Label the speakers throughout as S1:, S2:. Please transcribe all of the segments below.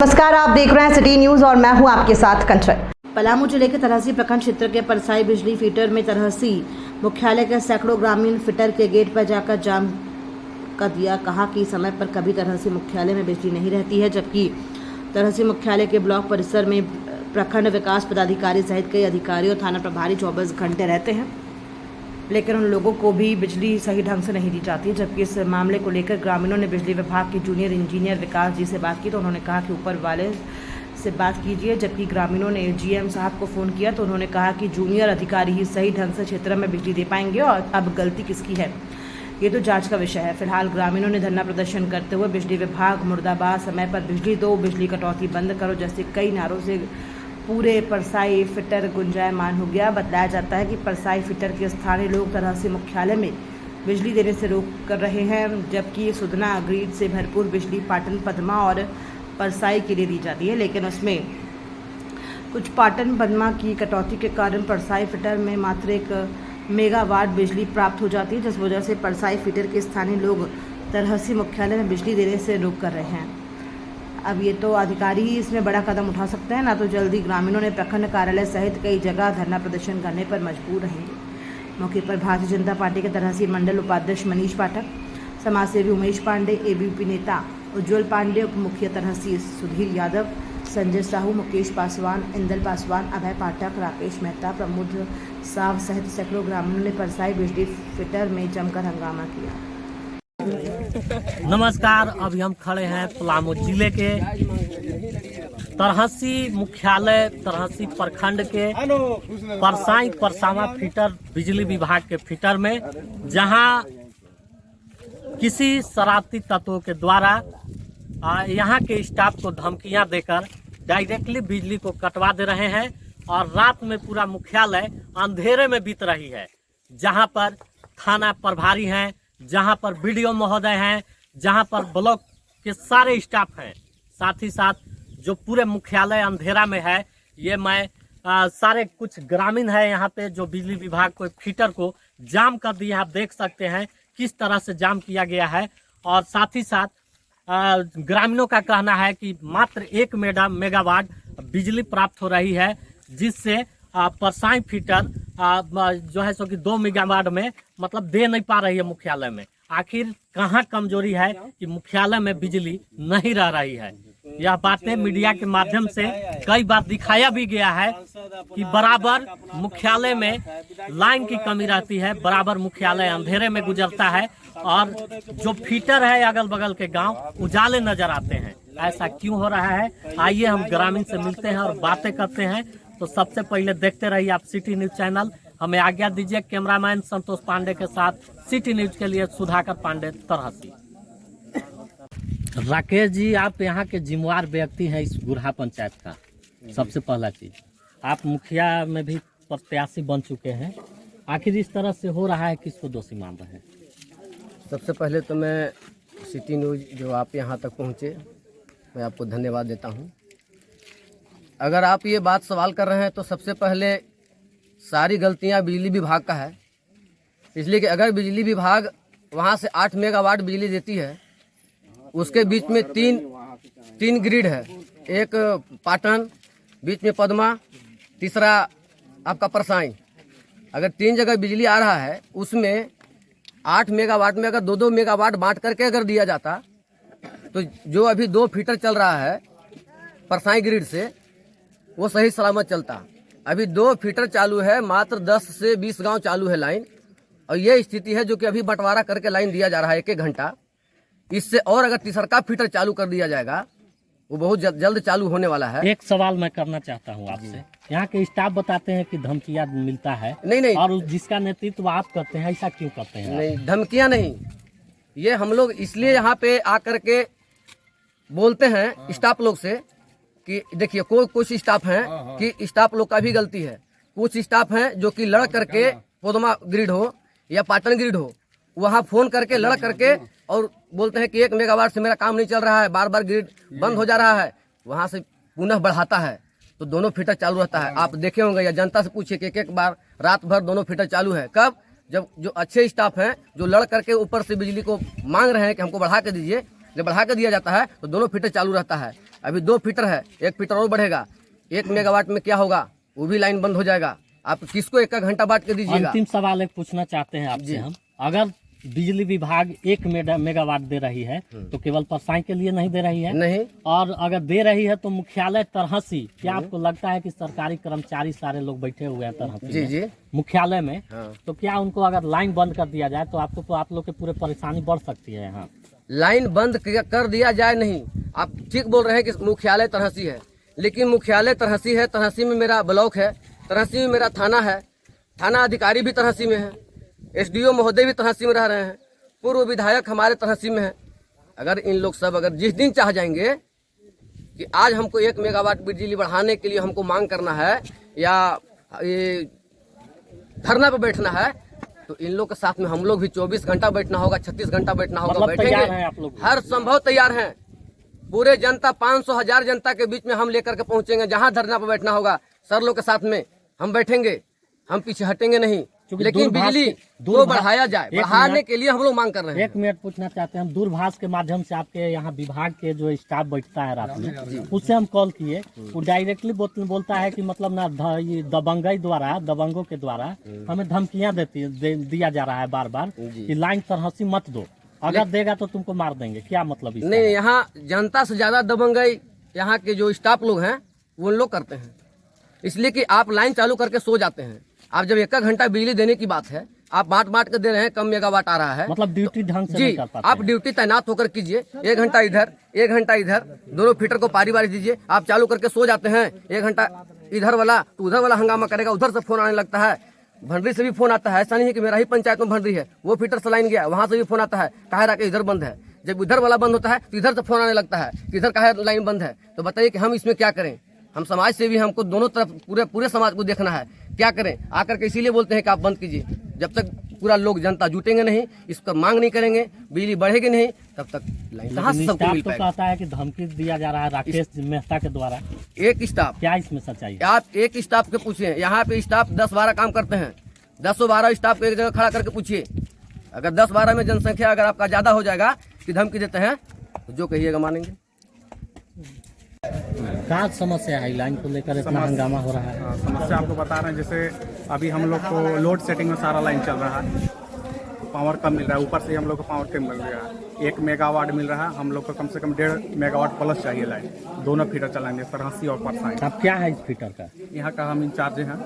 S1: नमस्कार, आप देख रहे हैं सिटी न्यूज और मैं हूं आपके साथ कंचन। पलामू जिले के तरहसी प्रखंड क्षेत्र के परसाई बिजली फीटर में तरहसी मुख्यालय के सैकड़ों ग्रामीण फीटर के गेट पर जाकर जाम कर दिया। कहा कि समय पर कभी तरहसी मुख्यालय में बिजली नहीं रहती है, जबकि तरहसी मुख्यालय के ब्लॉक परिसर में प्रखंड विकास पदाधिकारी सहित कई अधिकारी और थाना प्रभारी 24 घंटे रहते हैं, लेकिन उन लोगों को भी बिजली सही ढंग से नहीं दी जाती है। जबकि इस मामले को लेकर ग्रामीणों ने बिजली विभाग के जूनियर इंजीनियर विकास जी से बात की तो उन्होंने कहा कि ऊपर वाले से बात कीजिए। जबकि ग्रामीणों ने जीएम साहब को फ़ोन किया तो उन्होंने कहा कि जूनियर अधिकारी ही सही ढंग से क्षेत्र में बिजली दे पाएंगे और अब गलती किसकी है ये तो जांच का विषय है। फिलहाल ग्रामीणों ने धरना प्रदर्शन करते हुए बिजली विभाग मुर्दाबाद, समय पर बिजली दो, बिजली कटौती बंद करो जैसे कई नारों से पूरे परसाई फिटर गुंजायमान हो गया। बताया जाता है कि परसाई फिटर के स्थानीय लोग तरहसी मुख्यालय में बिजली देने से रोक कर रहे हैं, जबकि सुधना ग्रिड से भरपूर बिजली पाटन, पदमा और परसाई के लिए दी जाती है, लेकिन उसमें कुछ पाटन पदमा की कटौती के कारण परसाई फिटर में मात्र 1 मेगावाट बिजली प्राप्त हो जाती है, जिस वजह से परसाई फिटर के स्थानीय लोग तरहसी मुख्यालय में बिजली देने से रोक कर रहे हैं। अब ये तो अधिकारी ही इसमें बड़ा कदम उठा सकते हैं, ना तो जल्दी ग्रामीणों ने प्रखंड कार्यालय सहित कई जगह धरना प्रदर्शन करने पर मजबूर रहेंगे। मौके पर भारतीय जनता पार्टी के तरहसी मंडल उपाध्यक्ष मनीष पाठक, समाजसेवी उमेश पांडे, एबीवीपी नेता उज्जवल पांडे, उप मुख्य तरहसी सुधीर यादव, संजय साहू, मुकेश पासवान, इंदल पासवान, अभय पाठक, राकेश मेहता, प्रमोद साव सहित सैकड़ों ग्रामीणों ने परसाई बिजली फिटर में जमकर हंगामा किया।
S2: नमस्कार, अभी हम खड़े हैं पलामू जिले के तरहसी मुख्यालय तरहसी प्रखंड के परसाई परसावा फीटर बिजली विभाग के फीटर में, जहां किसी शरारती तत्वों के द्वारा यहां के स्टाफ को धमकियां देकर डायरेक्टली बिजली को कटवा दे रहे हैं और रात में पूरा मुख्यालय अंधेरे में बीत रही है। जहां पर थाना प्रभारी हैं, जहां पर बीडीओ महोदय हैं, जहां पर ब्लॉक के सारे स्टाफ हैं, साथ ही साथ जो पूरे मुख्यालय अंधेरा में है। ये मैं सारे कुछ ग्रामीण है यहाँ पे जो बिजली विभाग को फीटर को जाम कर दिए। आप देख सकते हैं किस तरह से जाम किया गया है और साथ ही साथ ग्रामीणों का कहना है कि मात्र 1 मेगावाट बिजली प्राप्त हो रही है, जिससे परसाई फीटर जो है सो कि 2 मेगावाट में मतलब दे नहीं पा रही है मुख्यालय में। आखिर कहाँ कमजोरी है कि मुख्यालय में बिजली नहीं रह रही है। यह बातें मीडिया के माध्यम से कई बार दिखाया भी गया है कि बराबर मुख्यालय में लाइन की कमी रहती है, बराबर मुख्यालय अंधेरे में गुजरता है और जो फीटर है अगल बगल के गांव उजाले नजर आते हैं। ऐसा क्यों हो रहा है, आइए हम ग्रामीण से मिलते हैं और बातें करते हैं। तो सबसे पहले देखते रहिए आप सिटी न्यूज चैनल। हमें आज्ञा दीजिए। कैमरामैन संतोष पांडे के साथ सिटी न्यूज के लिए सुधाकर पांडे, तरहसी। राकेश जी, आप यहाँ के जिम्मेवार व्यक्ति हैं इस गुरहा पंचायत का। सबसे पहला चीज, आप मुखिया में भी प्रत्याशी बन चुके हैं। आखिर इस तरह से हो रहा है, किसको दोषी मान रहे हैं?
S3: सबसे पहले तो मैं सिटी न्यूज जो आप यहाँ तक पहुँचे, मैं आपको धन्यवाद देता हूँ। अगर आप ये बात सवाल कर रहे हैं तो सबसे पहले सारी गलतियाँ बिजली विभाग का है, इसलिए कि अगर बिजली विभाग वहाँ से 8 मेगावाट बिजली देती है, उसके बीच में तीन ग्रिड है, एक पाटन, बीच में पदमा, तीसरा आपका परसाई। अगर 3 जगह बिजली आ रहा है, उसमें 8 मेगावाट में अगर 2-2 मेगावाट बांट करके अगर दिया जाता तो जो अभी 2 फीटर चल रहा है परसाई ग्रिड से, वो सही सलामत चलता। अभी 2 फीटर चालू है, मात्र 10 से 20 गांव चालू है लाइन, और ये स्थिति है जो कि अभी बंटवारा करके लाइन दिया जा रहा है 1-1 घंटा। इससे और अगर तीसरा फीटर चालू कर दिया जाएगा, वो बहुत जल्द चालू होने वाला है।
S2: एक सवाल मैं करना चाहता हूँ आपसे। यहाँ के स्टाफ बताते हैं कि धमकियाँ मिलता है।
S3: नहीं,
S2: और जिसका नेतृत्व आप करते हैं, ऐसा क्यों करते हैं?
S3: नहीं, धमकियाँ नहीं, ये हम लोग इसलिए यहाँ पे आकर के बोलते हैं स्टाफ लोग से कि देखिए, कुछ स्टाफ हैं कि स्टाफ लोग का भी गलती है। कुछ स्टाफ हैं जो कि लड़ करके पदमा ग्रिड हो या पाटन ग्रिड हो, वहाँ फोन करके लड़ करके और बोलते हैं कि 1 मेगावाट से मेरा काम नहीं चल रहा है, बार बार ग्रिड बंद हो जा रहा है, वहाँ से पुनः बढ़ाता है तो दोनों फीटर चालू रहता है। आप देखे होंगे या जनता से पूछिए कि एक बार रात भर दोनों फीटर चालू है। कब? जब जो अच्छे स्टाफ हैं जो लड़ करके ऊपर से बिजली को मांग रहे हैं कि हमको बढ़ा के दीजिए, जब बढ़ा के दिया जाता है तो दोनों फीटर चालू रहता है। अभी 2 फीटर है, 1 फीटर और बढ़ेगा, 1 मेगावाट में क्या होगा, वो भी लाइन बंद हो जाएगा। आप किसको 1 घंटा बांट के दीजिएगा।
S2: अंतिम सवाल एक पूछना चाहते हैं आपसे हम, अगर बिजली विभाग 1 मेगावाट दे रही है तो केवल परसाई के लिए नहीं दे रही है?
S3: नहीं,
S2: और अगर दे रही है तो मुख्यालय तरहसी, क्या आपको लगता है कि सरकारी कर्मचारी सारे लोग बैठे हुए हैं तरहसी
S3: जी
S2: में,
S3: जी
S2: मुख्यालय में,
S3: हाँ।
S2: तो क्या उनको अगर लाइन बंद कर दिया जाए तो आपको आप लोग के पूरे परेशानी बढ़ सकती है? यहाँ
S3: लाइन बंद कर दिया जाए नहीं, आप ठीक बोल रहे हैं कि मुख्यालय तरहसी है, लेकिन मुख्यालय तरहसी है, तरहसी में मेरा ब्लॉक है, तरहसी में मेरा थाना है, थाना अधिकारी भी तरहसी में है, SDO महोदय भी तरहसी में रह रहे हैं, पूर्व विधायक हमारे तरहसी में है। अगर इन लोग सब अगर जिस दिन चाह जाएंगे कि आज हमको 1 मेगावाट बिजली बढ़ाने के लिए हमको मांग करना है या ये धरना पे बैठना है, तो इन लोग के साथ में हम लोग भी 24 घंटा बैठना होगा, 36 घंटा बैठना होगा,
S2: मतलब तैयार हैं
S3: बैठेंगे,
S2: आप लोग?
S3: हर संभव तैयार हैं। पूरे जनता 500,000 जनता के बीच में हम लेकर के पहुंचेंगे, जहां धरना पर बैठना होगा सर लोग के साथ में हम बैठेंगे, हम पीछे हटेंगे नहीं। लेकिन बिजली को बढ़ाया जाए, बढ़ाने के लिए हम लोग मांग कर रहे हैं।
S2: 1 मिनट पूछना चाहते हैं हम, दूरभाष के माध्यम से आपके यहाँ विभाग के जो स्टाफ बैठता है रात में, उससे हम कॉल किए, वो डायरेक्टली बोलता है कि मतलब ना ये दबंगों के द्वारा हमें धमकियां दिया जा रहा है बार बार कि लाइन तरहसी मत दो, अगर देगा तो तुमको मार देंगे। क्या मतलब इसका?
S3: नहीं, यहाँ जनता से ज्यादा दबंगई यहाँ के जो स्टाफ लोग हैं वो लोग करते हैं, इसलिए कि आप लाइन चालू करके सो जाते हैं। आप जब 1 घंटा बिजली देने की बात है, आप बांट के दे रहे हैं, कम मेगावाट आ रहा है,
S2: मतलब ड्यूटी ढंग से
S3: जी
S2: नहीं कर पाते।
S3: आप ड्यूटी तैनात होकर कीजिए, 1 घंटा इधर 1 घंटा इधर, दोनों फीटर को पारी दीजिए। आप चालू करके सो जाते हैं, 1 घंटा इधर वाला तो उधर वाला हंगामा करेगा, उधर से फोन आने लगता है, भंडरी से भी फोन आता है। ऐसा नहीं है कि मेरा ही पंचायत में भंडरी है, वो फीटर से लाइन गया, वहां से भी फोन आता है, कहा राके इधर बंद है। जब इधर वाला बंद होता है तो इधर से फोन आने लगता है कि इधर कहा लाइन बंद है। तो बताइए कि हम इसमें क्या करें? हम समाज से भी, हमको दोनों तरफ पूरे समाज को देखना है, क्या करें? आकर के इसीलिए बोलते हैं कि आप बंद कीजिए। जब तक पूरा लोग जनता जुटेंगे नहीं, इसका मांग नहीं करेंगे, बिजली बढ़ेगी नहीं, तब तक लाइन कहाँ से सबको मिल पाएगा?
S2: कहता है कि धमकी दिया जा रहा है राकेश मेहता के द्वारा।
S3: एक स्टाफ,
S2: क्या इसमें सच्चाई है?
S3: आप एक स्टाफ के पूछिए, यहाँ पे स्टाफ 10-12 काम करते हैं, 10-12 स्टाफ को एक जगह खड़ा करके पूछिए। अगर 10-12 में जनसंख्या अगर आपका ज्यादा हो जाएगा कि धमकी देते हैं, तो जो कहिएगा मानेंगे।
S2: क्या समस्या है लाइन को लेकर इतना हंगामा हो रहा है?
S4: समस्या आपको बता रहे हैं, जैसे अभी हम लोग को लोड सेटिंग में सारा लाइन चल रहा है, पावर कम मिल रहा है, ऊपर से हम लोग को पावर कम मिल रहा है। 1 मेगावाट मिल रहा है, हम लोग को कम से कम 1.5 मेगावाट प्लस चाहिए लाइन। दोनों फीटर चलाएंगे, तरहसी और परसाई।
S2: अब क्या है इस फीटर का?
S4: यहाँ का हम इंचार्ज हैं,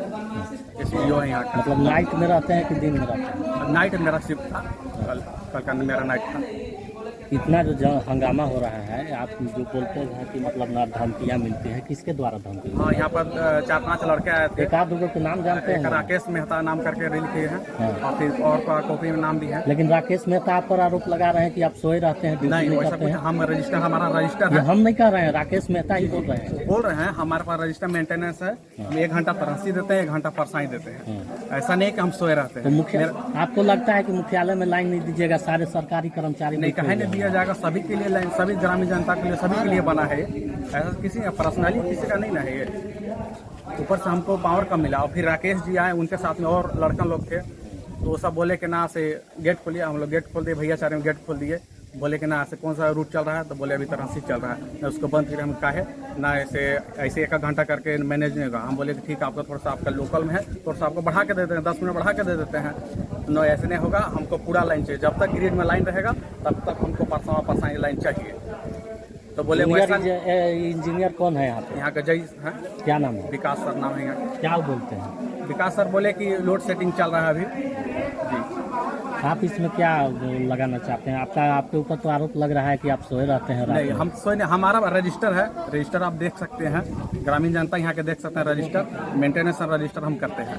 S4: SDO है यहाँ का।
S2: मतलब नाइट में रहते हैं कि दिन में रहते हैं?
S4: नाइट मेरा शिफ्ट था, कल का मेरा नाइट था।
S2: इतना जो हंगामा हो रहा है, आप जो बोलते हैं कि मतलब ना धमकियाँ मिलती है, किसके द्वारा धमकी?
S4: हाँ, यहाँ पर 4-5 लड़के आए थे।
S2: एक आध दो के नाम जानते हैं?
S4: राकेश मेहता नाम करके रील किए हैं, और फिर और कॉपी में नाम भी है।
S2: लेकिन राकेश मेहता आप पर आरोप लगा रहे हैं कि आप सोए रहते हैं, ड्यूटी
S4: नहीं,
S2: नहीं
S4: वैसा
S2: करते
S4: कुछ
S2: हैं।
S4: हम रजिस्टर, हमारा रजिस्टर
S2: ये
S4: है।
S2: हम नहीं कह रहे हैं, राकेश मेहता ही बोल रहे हैं।
S4: हमारे पास रजिस्टर मेंटेनेंस है, हम 1 घंटा तरहसी देते हैं, 1 घंटा परसाई देते हैं। ऐसा नहीं कि हम सोए रहते
S2: तो
S4: हैं।
S2: आपको लगता है कि मुख्यालय में लाइन नहीं दीजिएगा? सारे सरकारी कर्मचारी
S4: नहीं, कहीं नहीं दिया जाएगा, सभी के लिए लाइन, सभी ग्रामीण जनता के लिए, सभी के लिए बना है। ऐसा किसी पर्सनली किसी का नहीं ना है ये। ऊपर से हमको पावर कम मिला, और फिर राकेश जी आए, उनके साथ में और लड़का लोग थे, तो वो सब बोले कि ना से गेट खोलिए। हम लोग गेट खोल दिए, भैया चारे में गेट खोल दिए। बोले कि ना ऐसे कौन सा रूट चल रहा है, तो बोले अभी तरहसी चल रहा है, ना उसको बंद करें। हम कहे ना ऐसे 1 घंटा करके मैनेज नहीं होगा। हम बोले कि ठीक है, आपका थोड़ा सा आपका लोकल में है, थोड़ा सा आपको बढ़ा के दे देते हैं, 10 मिनट बढ़ा के दे देते हैं। no, ऐसे नहीं होगा, हमको पूरा लाइन चाहिए। जब तक ग्रिड में लाइन रहेगा तब तक हमको परसाई लाइन चाहिए। तो बोले वैसा
S2: इंजीनियर कौन है
S4: यहाँ का जय है,
S2: क्या नाम है?
S4: विकास सर नाम है यहाँ का।
S2: क्या बोलते हैं?
S4: विकास सर बोले कि लोड सेटिंग चल रहा है अभी जी।
S2: आप इसमें क्या लगाना चाहते हैं? आपके ऊपर तो आरोप लग रहा है कि आप सोए रहते हैं।
S4: नहीं, हम सोए नहीं, हमारा रजिस्टर है, रजिस्टर आप देख सकते हैं, ग्रामीण जनता यहाँ के देख सकते हैं रजिस्टर, मेंटेनेंस रजिस्टर हम करते हैं।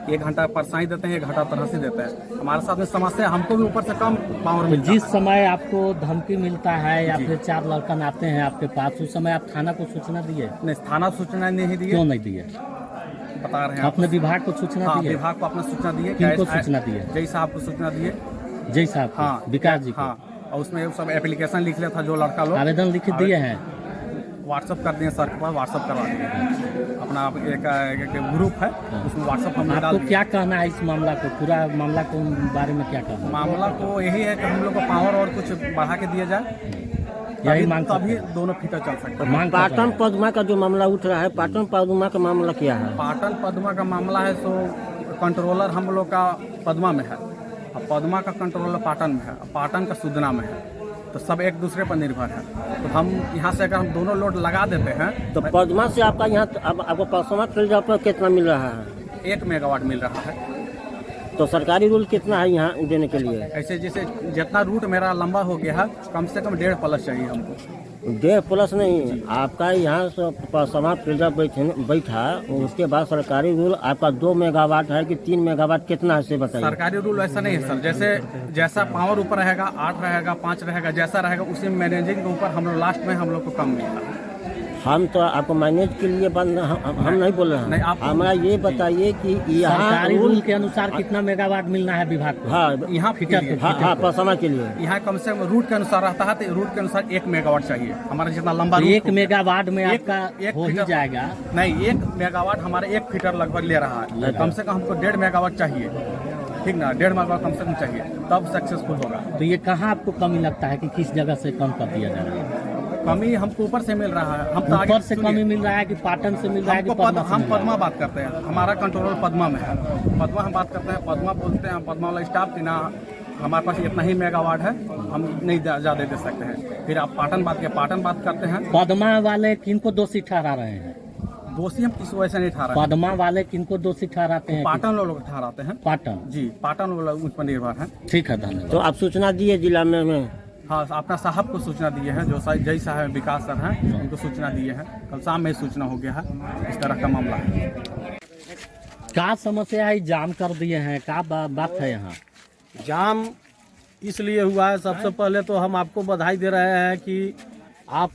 S4: 1 घंटा परसाई देते हैं, 1 घंटा तरहसी देते हैं। हमारे साथ में समस्या, हमको भी ऊपर से कम पावर
S2: तो
S4: मिलता
S2: जिस
S4: है।
S2: समय आपको धमकी मिलता है या फिर 4 लड़कन आते हैं आपके पास, उस समय आप थाना को सूचना दिए?
S4: नहीं, थाना सूचना नहीं दिए।
S2: क्यों नहीं दिए?
S4: बता रहे हैं
S2: अपने विभाग को सूचना
S4: हाँ,
S2: दिए?
S4: विभाग को अपना सूचना दिए।
S2: किनको सूचना दिए?
S4: जय साहब को सूचना दिए।
S2: जय साहब को?
S4: हाँ,
S2: विकास जी को?
S4: हाँ, और उसमें सब एप्लीकेशन लिख लिया था जो लड़का लोग,
S2: आवेदन लिख दिए हैं?
S4: व्हाट्सअप कर दिए सर के पास, व्हाट्सअप करवा दिए। अपना एक ग्रुप है, उसमें व्हाट्सअप हमने डाल
S2: आपको
S4: दिया।
S2: क्या कहना है इस मामला को, पूरा मामला के बारे में क्या कहना है?
S4: मामला को यही है कि हम लोग को पावर और कुछ बढ़ा के दिया जाए,
S2: यही मांग
S4: तभी दोनों फीटर चल सकते हैं।
S2: मांग
S5: पाटन पद्मा का जो मामला उठ रहा है, पाटन पद्मा का मामला क्या है?
S4: पाटन पद्मा का मामला है सो कंट्रोलर हम लोग का पद्मा में है, और पद्मा का कंट्रोलर पाटन में है, और पाटन का सुदना में है, तो सब एक दूसरे पर निर्भर है। तो हम यहाँ से अगर हम दोनों लोड लगा देते हैं
S5: तो पद्मा से आपका यहाँ अब आपको पद्मा फील्ड पर कितना मिल रहा है?
S4: 1 मेगावाट मिल रहा है।
S5: तो सरकारी रूल कितना है यहाँ देने के लिए?
S4: ऐसे जैसे जितना रूट मेरा लंबा हो गया है, कम से कम 1.5 प्लस चाहिए हमको।
S5: 1.5 प्लस नहीं, आपका यहाँ से पद्मा फील्ड बैठा, उसके बाद सरकारी रूल आपका 2 मेगावाट है कि 3 मेगावाट, कितना है से बताइए।
S4: सरकारी रूल ऐसा नहीं है सर, जैसा पावर ऊपर रहेगा, 8 रहेगा, 5 रहेगा, जैसा रहेगा उसी मैनेजिंग के ऊपर हम लोग लास्ट में हम लोग को कम मिलता है।
S5: हम तो आपको मैनेज के लिए हम नहीं बोल रहे हैं, हमारा ये बताइए कि यहाँ
S2: सरकारी रूल के अनुसार कितना मेगावाट मिलना है विभाग को?
S5: हाँ
S4: यहाँ फीटर
S5: हाँ पद्मा के लिए
S4: यहाँ कम से कम रूट के अनुसार रहता है, तो रूट के अनुसार 1 मेगावाट चाहिए हमारा, जितना लंबा रूट
S2: 1 मेगावाट में आपका हो ही जाएगा।
S4: नहीं, 1 मेगावाट हमारे 1 फीटर लगभग ले रहा है, कम से कम हमको 1.5 मेगावाट चाहिए, ठीक ना, 1.5 मेगावाट कम से कम चाहिए, तब सक्सेसफुल होगा।
S2: तो ये कहाँ आपको कमी लगता है कि किस जगह से कम कर दिया जा रहा है?
S4: कमी हमको ऊपर से मिल रहा है, हम तो आगे
S2: ऊपर से कमी मिल रहा है कि पाटन से मिल रहा है कि पद्मा से
S4: हम
S2: मिल रहा है?
S4: पद्मा बात करते हैं, हमारा कंट्रोल पद्मा में है, पद्मा हम बात करते हैं, पद्मा बोलते हैं, पद्मा वाला स्टाफ कि ना हमारे पास इतना ही मेगावाट है, हम नहीं ज़्यादा दे सकते हैं। फिर आप पाटन बात करते हैं।
S2: पद्मा वाले किनको दोषी ठहरा रहे हैं?
S4: दोषी हम किसी वजह से नहीं ठहरा,
S2: पद्मा वाले किनको दोषी ठहराते हैं?
S4: पाटन लोग ठहराते हैं।
S2: पाटन
S4: जी, पाटन वाला उस पर निर्भर है।
S2: ठीक है, धन्यवाद।
S5: तो आप सूचना दिए जिला में?
S4: हाँ, अपना साहब को सूचना दिए हैं, जो जय साहब विकास सर हैं, उनको सूचना दिए हैं, कल शाम में सूचना हो गया है, इस तरह का मामला है।
S2: क्या समस्या है? जाम कर दिए हैं, क्या बात है यहाँ?
S6: जाम इसलिए हुआ है, सबसे पहले तो हम आपको बधाई दे रहे हैं कि आप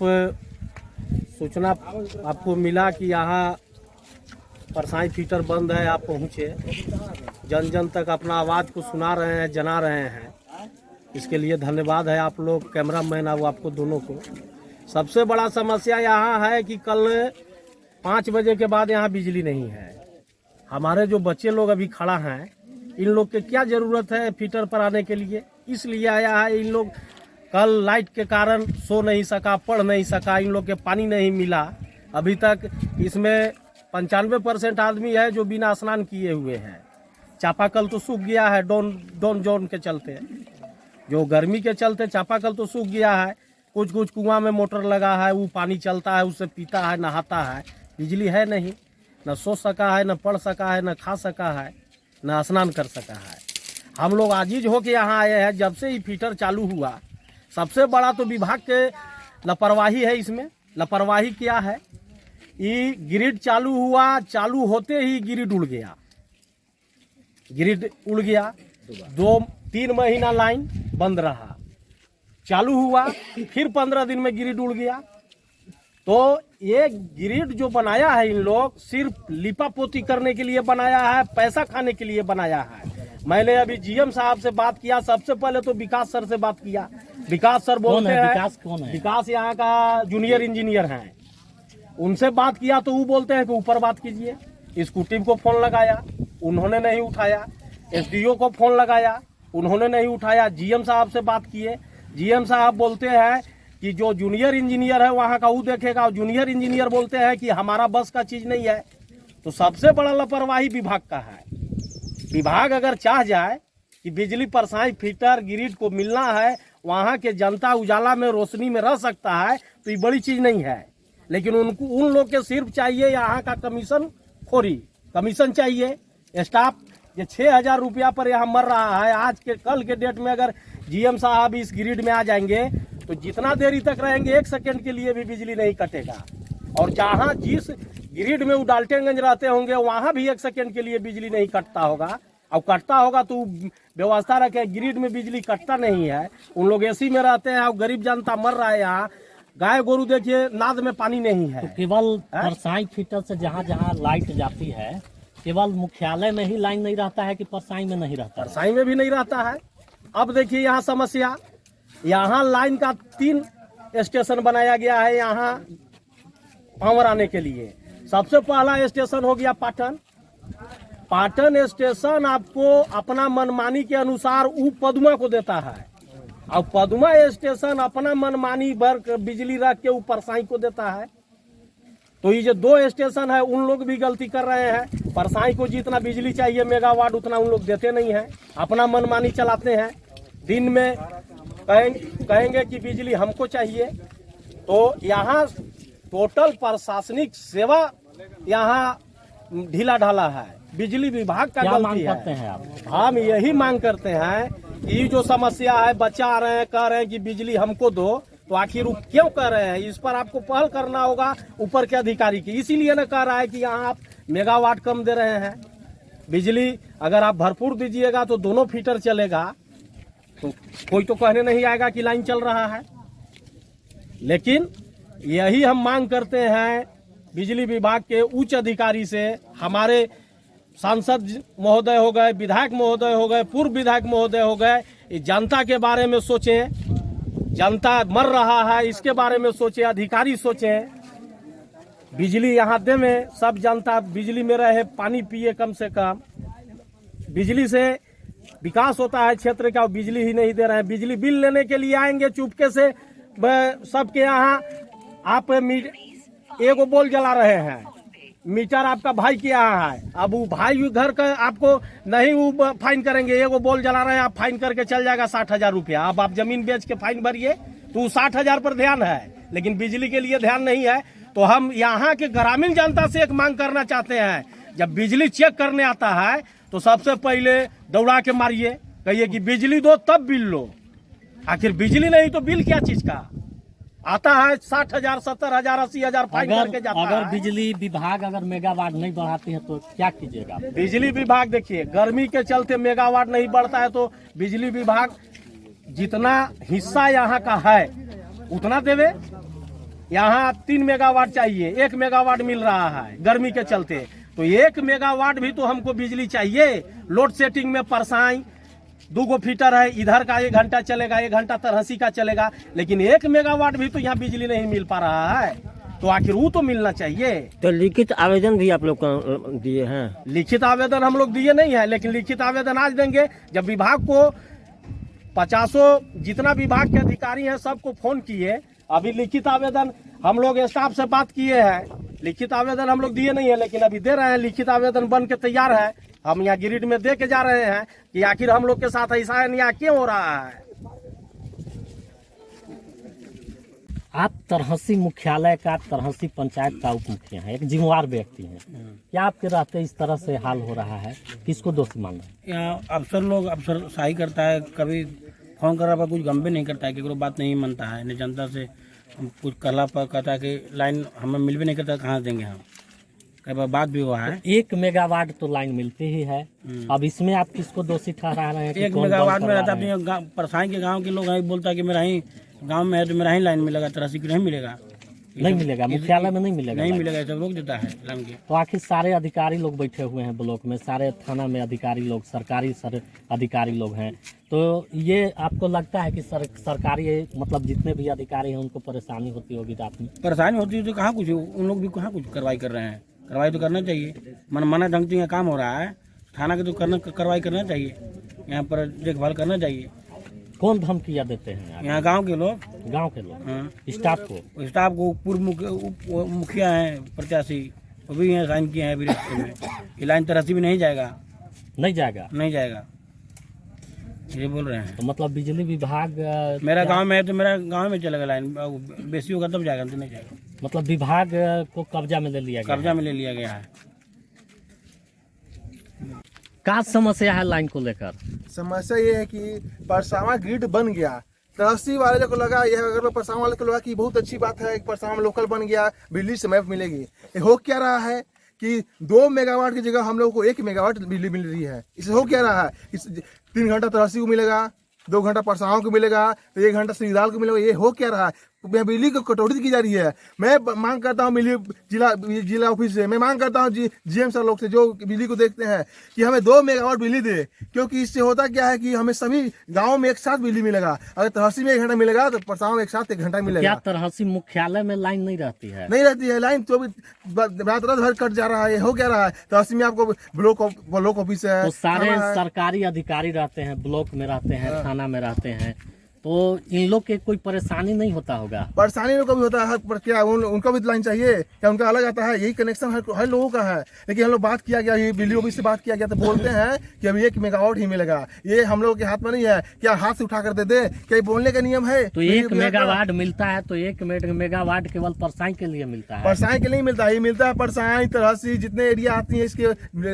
S6: सूचना आपको मिला कि यहाँ परसाई फीटर बंद है, आप पहुँचे, जन जन तक अपना आवाज़ को सुना रहे हैं, जना रहे हैं, इसके लिए धन्यवाद है आप लोग, कैमरा मैन और आपको दोनों को। सबसे बड़ा समस्या यहाँ है कि कल 5 बजे के बाद यहाँ बिजली नहीं है। हमारे जो बच्चे लोग अभी खड़ा हैं, इन लोग के क्या ज़रूरत है फीटर पर आने के लिए, इसलिए आया है। इन लोग कल लाइट के कारण सो नहीं सका, पढ़ नहीं सका, इन लोग के पानी नहीं मिला। अभी तक इसमें 95% आदमी है जो बिना स्नान किए हुए हैं। चापाकल तो सूख गया है, डॉन जोन के चलते, जो गर्मी के चलते चापाकल तो सूख गया है। कुछ कुआं में मोटर लगा है, वो पानी चलता है, उससे पीता है, नहाता है। बिजली है नहीं, न सो सका है, न पढ़ सका है, न खा सका है, न स्नान कर सका है। हम लोग आजीज होके यहाँ आए हैं। जब से ये फीटर चालू हुआ, सबसे बड़ा तो विभाग के लापरवाही है। इसमें लापरवाही क्या है? ये ग्रिड चालू हुआ, चालू होते ही ग्रिड उड़ गया, ग्रिड उड़ गया। 2-3 महीना लाइन बंद रहा, चालू हुआ, फिर 15 दिन में ग्रिड उड़ गया। तो ये ग्रिड जो बनाया है इन लोग सिर्फ लिपापोती करने के लिए बनाया है, पैसा खाने के लिए बनाया है। मैंने अभी जीएम साहब से बात किया, सबसे पहले तो विकास सर से बात किया। विकास सर बोलते हैं,
S2: विकास कौन है?
S6: विकास यहाँ का जूनियर इंजीनियर हैं। उनसे बात किया तो वो बोलते हैं कि ऊपर बात कीजिए। स्कूटी को फोन लगाया, उन्होंने नहीं उठाया। एसडीओ को फोन लगाया, उन्होंने नहीं उठाया। जीएम साहब से बात किए, जीएम साहब बोलते हैं कि जो जूनियर इंजीनियर है वहाँ का वो देखेगा, और जूनियर इंजीनियर बोलते हैं कि हमारा बस का चीज़ नहीं है। तो सबसे बड़ा लापरवाही विभाग का है। विभाग अगर चाह जाए कि बिजली परसाई फीटर ग्रिड को मिलना है, वहाँ के जनता उजाला में रोशनी में रह सकता है, तो ये बड़ी चीज़ नहीं है। लेकिन उन लोग के सिर्फ चाहिए यहाँ का कमीशन चाहिए। स्टाफ ये 6,000 रुपया पर यहाँ मर रहा है। आज के कल के डेट में अगर जीएम साहब इस ग्रिड में आ जाएंगे तो जितना देरी तक रहेंगे 1 सेकंड के लिए भी बिजली नहीं कटेगा। और जहाँ जिस ग्रिड में वो डाल्टनगंज रहते होंगे वहाँ भी 1 सेकंड के लिए बिजली नहीं कटता होगा। और कटता होगा तो व्यवस्था रखे, ग्रिड में बिजली कटता नहीं है। उन लोग एसी में रहते हैं और गरीब जनता मर रहा है। यहाँ गाय गोरू देखिए, नाद में पानी नहीं है।
S2: तो केवल परसाई फीटर से जहाँ जहाँ लाइट जाती है, केवल मुख्यालय में ही लाइन नहीं रहता है कि परसाई में नहीं रहता है?
S6: परसाई में भी नहीं रहता है। अब देखिए यहाँ समस्या, यहाँ लाइन का 3 स्टेशन बनाया गया है यहाँ पावर आने के लिए। सबसे पहला स्टेशन हो गया पाटन। पाटन स्टेशन आपको अपना मनमानी के अनुसार पद्मा को देता है। और पदमा स्टेशन अपना मनमानी वर्ग बिजली रख के ऊपर परसाई को देता है। तो ये जो 2 स्टेशन है उन लोग भी गलती कर रहे हैं। परसाई को जितना बिजली चाहिए मेगावाट उतना उन लोग देते नहीं हैं, अपना मनमानी चलाते हैं। दिन में कहेंगे कि बिजली हमको चाहिए। तो यहाँ टोटल प्रशासनिक सेवा यहाँ ढीला ढाला है, बिजली विभाग का
S2: क्या मांग
S6: गलती
S2: करते
S6: है।
S2: हैं आप?
S6: हम यही मांग करते हैं कि ये जो समस्या है, बच्चा आ रहे हैं कह रहे हैं कि बिजली हमको दो, तो आखिर वो क्यों कर रहे हैं? इस पर आपको पहल करना होगा ऊपर के अधिकारी की। इसीलिए न कह रहा है कि यहाँ आप मेगावाट कम दे रहे हैं। बिजली अगर आप भरपूर दीजिएगा तो दोनों फीटर चलेगा, तो कोई तो कहने नहीं आएगा कि लाइन चल रहा है। लेकिन यही हम मांग करते हैं बिजली विभाग के उच्च अधिकारी से। हमारे सांसद महोदय हो गए, विधायक महोदय हो गए, पूर्व विधायक महोदय हो गए, ये जनता के बारे में सोचें। जनता मर रहा है, इसके बारे में सोचें, अधिकारी सोचें। बिजली यहाँ दे में सब जनता बिजली में रहे, पानी पिए कम से कम। बिजली से विकास होता है क्षेत्र का, बिजली ही नहीं दे रहे हैं। बिजली बिल लेने के लिए आएंगे चुपके से सबके यहाँ। आप एगो बॉल जला रहे हैं, मीटर आपका भाई के यहाँ है, अब वो भाई घर का आपको नहीं वो फाइन करेंगे। एगो बॉल जला रहे हैं आप, फाइन करके चल जाएगा 60,000 रुपया। अब आप जमीन बेच के फाइन भरिए, तो 60,000 पर ध्यान है, लेकिन बिजली के लिए ध्यान नहीं है। तो हम यहाँ के ग्रामीण जनता से एक मांग करना चाहते हैं, जब बिजली चेक करने आता है तो सबसे पहले दौड़ा के मारिए, कहिए कि बिजली दो तब बिल लो। आखिर बिजली नहीं तो बिल क्या चीज का आता है? 60,000, 70,000, 80,000 फाइन करके जाता है।
S2: अगर बिजली विभाग अगर मेगावाट नहीं बढ़ाती है तो क्या कीजिएगा?
S6: बिजली विभाग देखिए, गर्मी के चलते मेगावाट नहीं बढ़ता है, तो बिजली विभाग जितना हिस्सा यहाँ का है उतना देवे। यहाँ 3 मेगावाट चाहिए, 1 मेगावाट मिल रहा है गर्मी के चलते, तो 1 मेगावाट भी तो हमको बिजली चाहिए। लोड सेटिंग में परसाई 2 फीटर है, इधर का 1 घंटा चलेगा, 1 घंटा तरहसी का चलेगा, लेकिन 1 मेगावाट भी तो यहाँ बिजली नहीं मिल पा रहा है। तो आखिर वो तो मिलना चाहिए।
S5: तो लिखित आवेदन भी आप लोग को दिए हैं?
S6: लिखित आवेदन हम लोग दिए नहीं है, लेकिन लिखित आवेदन आज देंगे जब विभाग को 50 जितना विभाग के अधिकारी हैं सबको फोन किए। अभी लिखित आवेदन हम लोग स्टाफ से बात किए हैं, लिखित आवेदन हम लोग दिए नहीं है, लेकिन अभी दे रहे हैं। लिखित आवेदन बन के तैयार है, हम यहाँ गिरिड में दे के जा रहे हैं कि आखिर हम लोग के साथ ऐसा अन्याय क्यों हो रहा है।
S2: आप तरहसी मुख्यालय का, तरहसी पंचायत का उप मुखिया है, एक जिम्मेवार व्यक्ति हैं। क्या आपके रहते इस तरह से हाल हो रहा है? किसको दोषी मान रहे हैं?
S7: यहाँ अफसर शाही करता है, कभी फोन कर रहा पर कुछ गंभीर नहीं करता है, केकरो बात नहीं मानता है। न जनता से कुछ कहला पर कहता है कि लाइन हमें मिल भी नहीं करता, कहाँ देंगे हम। कई बार बात भी हुआ है।
S2: 1 मेगावाट तो लाइन मिलती ही है, अब इसमें आप किसको दोषी ठहरा रहे हैं?
S7: 1 मेगावाट में रहता अपने परसाई के गाँव के लोग हैं, बोलता है कि मेरा ही गाँव में है तो मेरा ही लाइन मिलेगा, तरहसी की नहीं मिलेगा।
S2: नहीं मिलेगा, मुख्यालय में नहीं मिलेगा,
S7: नहीं मिलेगा, ऐसा रोक देता है लाइन के।
S2: तो आखिर सारे अधिकारी लोग बैठे हुए हैं ब्लॉक में, सारे थाना में अधिकारी लोग, सरकारी अधिकारी लोग हैं, तो ये आपको लगता है कि सरकारी मतलब जितने भी अधिकारी हैं उनको परेशानी होती होगी रात में?
S7: परेशानी होती है तो कहाँ कुछ, उन लोग भी कहाँ कुछ कार्रवाई कर रहे हैं। कार्रवाई तो करना चाहिए, मना ढंग से यहाँ काम हो रहा है, थाना के तो कार्रवाई करना चाहिए, यहाँ पर देखभाल करना चाहिए।
S2: कौन धमकियाँ देते हैं?
S7: यहाँ गांव के लोग,
S2: हाँ। स्टाफ को
S7: पूर्व मुखिया हैं, प्रत्याशी वो भी यहाँ साइन किए हैं अभी रिश्ते में। ये लाइन तरहसी भी नहीं जाएगा,
S2: नहीं जाएगा,
S7: ये बोल रहे हैं।
S2: तो मतलब बिजली विभाग
S7: मेरा गांव में है तो मेरा गांव में चलेगा लाइन, बेसी होगा तब जाएगा, तो नहीं जाएगा।
S2: मतलब विभाग को कब्जा में ले लिया
S7: गया है।
S2: क्या समस्या है लाइन को लेकर?
S8: समस्या ये है कि परसावा ग्रिड बन गया, तहसील वाले को लगा यह, अगर परसावा वाले को लगा कि बहुत अच्छी बात है, परसावा में लोकल बन गया, बिजली समय पर मिलेगी। ये हो क्या रहा है कि 2 मेगावाट की जगह हम लोग को 1 मेगावाट बिजली मिल रही है। इससे हो क्या रहा है, 3 घंटा तहसील को मिलेगा, 2 घंटा परसावा को मिलेगा, तो 1 घंटा संविधान को मिलेगा। ये हो क्या रहा है? बिजली को कटौती की जा रही है। मैं मांग करता हूँ जिला ऑफिस से, मैं मांग करता हूँ जीएम सर लोग से जो बिजली को देखते हैं कि हमें 2 मेगावाट बिजली दे, क्योंकि इससे होता क्या है कि हमें सभी गाँव में एक साथ बिजली मिलेगा। अगर तहसील में 1 घंटा मिलेगा तो परसावा में एक साथ 1 घंटा मिलेगा।
S2: क्या तहसील मुख्यालय में लाइन नहीं रहती है?
S8: नहीं रहती है लाइन, तो रात भर कट जा रहा है। हो क्या रहा है, तहसील में आपको ब्लॉक ऑफिस है,
S2: तो सारे सरकारी अधिकारी रहते हैं, ब्लॉक में रहते हैं, थाना में रहते हैं, तो इन लोग के कोई परेशानी नहीं होता होगा?
S8: परेशानी लोग को भी होता है, पर क्या उनका भी लाइन चाहिए क्या? उनका अलग आता है, यही कनेक्शन हर लोगों का है। लेकिन हम लोग बात किया गया, ये बिजली ऑफिस से बात किया गया तो बोलते हैं कि अभी 1 मेगावाट ही मिलेगा। ये हम लोग के हाथ में नहीं है, क्या हाथ से उठा कर दे दे? क्या बोलने का नियम है?
S2: तो 1 मेगावाट मिलता है तो 1 मेगावाट केवल परसाई के लिए मिलता है?
S8: परसाई के लिए मिलता है, ये मिलता है परसाई, तहसील, जितने एरिया आती है इसके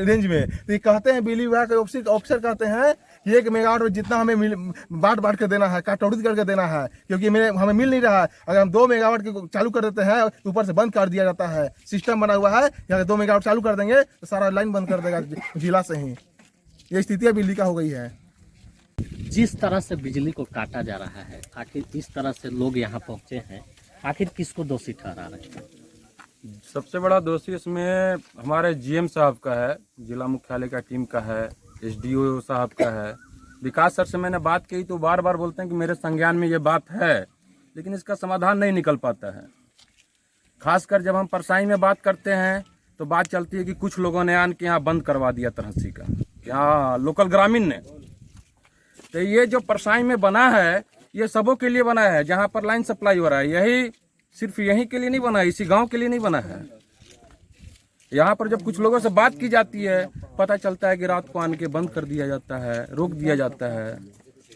S8: रेंज में। तो ये कहते हैं बिजली विभाग के ऑफिसर कहते हैं कि 1 मेगावाट में जितना हमें बांट कर देना है, काटौती करके देना है, क्योंकि हमें मिल नहीं रहा है। अगर हम 2 मेगावाट के चालू कर देते हैं तो ऊपर से बंद कर दिया जाता है। सिस्टम बना हुआ है कि अगर 2 मेगावाट चालू कर देंगे तो सारा लाइन बंद कर देगा जिला से ही। ये स्थिति बिजली का हो गई है।
S2: जिस तरह से बिजली को काटा जा रहा है, आखिर इस तरह से लोग यहाँ पहुँचे हैं, आखिर किसको दोषी ठहरा रहे हैं?
S9: सबसे बड़ा दोषी इसमें हमारे जीएम साहब का है, जिला मुख्यालय का टीम का है, एसडीओ साहब का है। विकास सर से मैंने बात की तो बार बार बोलते हैं कि मेरे संज्ञान में ये बात है, लेकिन इसका समाधान नहीं निकल पाता है। खासकर जब हम परसाई में बात करते हैं तो बात चलती है कि कुछ लोगों ने आन के यहाँ बंद करवा दिया तरहसी का, यहाँ लोकल ग्रामीण ने। तो ये जो परसाई में बना है ये सबों के लिए बना है, जहाँ पर लाइन सप्लाई हो रहा है। यही सिर्फ यहीं के लिए नहीं बना है, इसी गांव के लिए नहीं बना है। यहाँ पर जब कुछ लोगों से बात की जाती है पता चलता है कि रात को आन के बंद कर दिया जाता है, रोक दिया जाता है,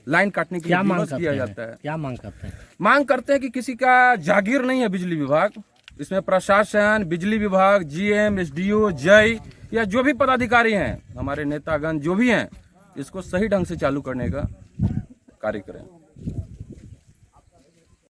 S9: लाइन काटने की विवश किया जाता है।
S2: क्या मांग करते हैं?
S9: मांग करते हैं कि किसी का जागीर नहीं है बिजली विभाग, इसमें प्रशासन, बिजली विभाग, जीएम, एसडीओ, जय या जो भी पदाधिकारी हैं, हमारे नेतागण जो भी हैं, इसको सही ढंग से चालू करने का कार्य करें।